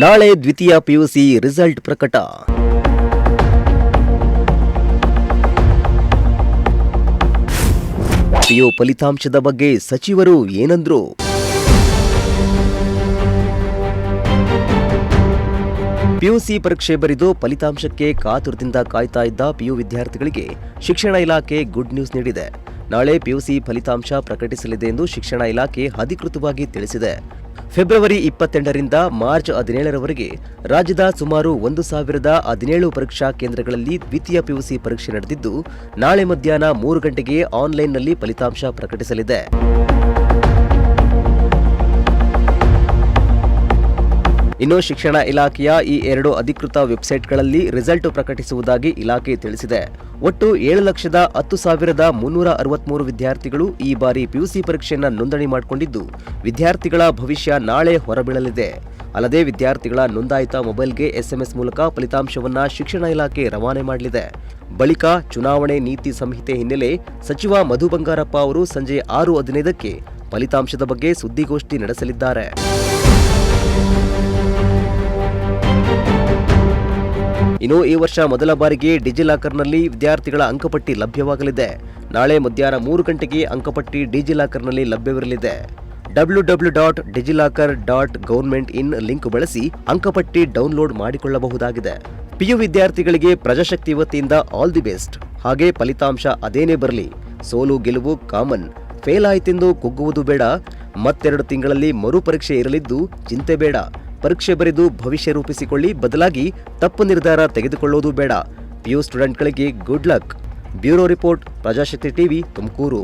ನಾಳೆ ದ್ವಿತೀಯ PUC result ಪ್ರಕಟ. ಪಿಯು ಫಲಿತಾಂಶದ ಬಗ್ಗೆ ಸಚಿವರು ಏನಂದ್ರು? ಪಿಯುಸಿ ಪರೀಕ್ಷೆ ಬರೆದು ಫಲಿತಾಂಶಕ್ಕೆ ಕಾತುರದಿಂದ ಕಾಯ್ತಾ ಇದ್ದ ಪಿಯು ವಿದ್ಯಾರ್ಥಿಗಳಿಗೆ ಶಿಕ್ಷಣ ಇಲಾಖೆ ಗುಡ್ ನ್ಯೂಸ್ ನೀಡಿದೆ. ನಾಳೆ ಪಿಯುಸಿ ಫಲಿತಾಂಶ ಪ್ರಕಟಿಸಲಿದೆ ಎಂದು ಶಿಕ್ಷಣ ಇಲಾಖೆ ಅಧಿಕೃತವಾಗಿ ತಿಳಿಸಿದೆ. ಫೆಬ್ರವರಿ 22ರಿಂದ ಮಾರ್ಚ್ 17ರವರೆಗೆ ರಾಜ್ಯದ ಸುಮಾರು 1017 ಪರೀಕ್ಷಾ ಕೇಂದ್ರಗಳಲ್ಲಿ ದ್ವಿತೀಯ ಪಿಯುಸಿ ಪರೀಕ್ಷೆ ನಡೆದಿದ್ದು, ನಾಳೆ ಮಧ್ಯಾಹ್ನ 3 ಗಂಟೆಗೆ ಆನ್ಲೈನ್ನಲ್ಲಿ ಫಲಿತಾಂಶ ಪ್ರಕಟಿಸಲಿದೆ. ಇನ್ನು ಶಿಕ್ಷಣ ಇಲಾಖೆಯ ಈ 2 ಅಧಿಕೃತ ವೆಬ್ಸೈಟ್ಗಳಲ್ಲಿ ರಿಸಲ್ಟ್ ಪ್ರಕಟಿಸುವುದಾಗಿ ಇಲಾಖೆ ತಿಳಿಸಿದೆ. ಒಟ್ಟು 7,10,363 ವಿದ್ಯಾರ್ಥಿಗಳು ಈ ಬಾರಿ ಪಿಯುಸಿ ಪರೀಕ್ಷೆಯನ್ನು ನೋಂದಣಿ ಮಾಡಿಕೊಂಡಿದ್ದು, ವಿದ್ಯಾರ್ಥಿಗಳ ಭವಿಷ್ಯ ನಾಳೆ ಹೊರಬೀಳಲಿದೆ. ಅಲ್ಲದೆ ವಿದ್ಯಾರ್ಥಿಗಳ ನೋಂದಾಯಿತ ಮೊಬೈಲ್ಗೆ SMS ಮೂಲಕ ಫಲಿತಾಂಶವನ್ನು ಶಿಕ್ಷಣ ಇಲಾಖೆ ರವಾನೆ ಮಾಡಲಿದೆ. ಬಳಿಕ ಚುನಾವಣೆ ನೀತಿ ಸಂಹಿತೆ ಹಿನ್ನೆಲೆ ಸಚಿವ ಮಧು ಬಂಗಾರಪ್ಪ ಅವರು ಸಂಜೆ 6:15ಕ್ಕೆ ಫಲಿತಾಂಶದ ಬಗ್ಗೆ ಸುದ್ದಿಗೋಷ್ಠಿ ನಡೆಸಲಿದ್ದಾರೆ. ಇನ್ನು ಈ ವರ್ಷ ಮೊದಲ ಬಾರಿಗೆ ಡಿಜಿಲಾಕರ್ನಲ್ಲಿ ವಿದ್ಯಾರ್ಥಿಗಳ ಅಂಕಪಟ್ಟಿ ಲಭ್ಯವಾಗಲಿದೆ. ನಾಳೆ ಮಧ್ಯಾಹ್ನ 3 ಗಂಟೆಗೆ ಅಂಕಪಟ್ಟಿ ಡಿಜಿಲಾಕರ್ನಲ್ಲಿ ಲಭ್ಯವಿರಲಿದೆ. www.digilocker.government.in ಲಿಂಕ್ ಬಳಸಿ ಅಂಕಪಟ್ಟಿ ಡೌನ್ಲೋಡ್ ಮಾಡಿಕೊಳ್ಳಬಹುದಾಗಿದೆ. ಪಿಯು ವಿದ್ಯಾರ್ಥಿಗಳಿಗೆ ಪ್ರಜಾಶಕ್ತಿ ವತಿಯಿಂದ ಆಲ್ ದಿ ಬೆಸ್ಟ್. ಹಾಗೆ ಫಲಿತಾಂಶ ಅದೇನೇ ಬರಲಿ, ಸೋಲು ಗೆಲುವು ಕಾಮನ್. ಫೇಲ್ ಆಯ್ತೆಂದು ಕುಗ್ಗುವುದು ಬೇಡ. ಮತ್ತೆರಡು ತಿಂಗಳಲ್ಲಿ ಮರುಪರೀಕ್ಷೆ ಇರಲಿದ್ದು ಚಿಂತೆ ಬೇಡ. ಪರೀಕ್ಷೆ ಬರೆದು ಭವಿಷ್ಯ ರೂಪಿಸಿಕೊಳ್ಳಿ, ಬದಲಾಗಿ ತಪ್ಪು ನಿರ್ಧಾರ ತೆಗೆದುಕೊಳ್ಳುವುದು ಬೇಡ. ಪಿಯು ಸ್ಟೂಡೆಂಟ್ಗಳಿಗೆ good luck. Bureau report, Prajashakti TV, Tumakuru.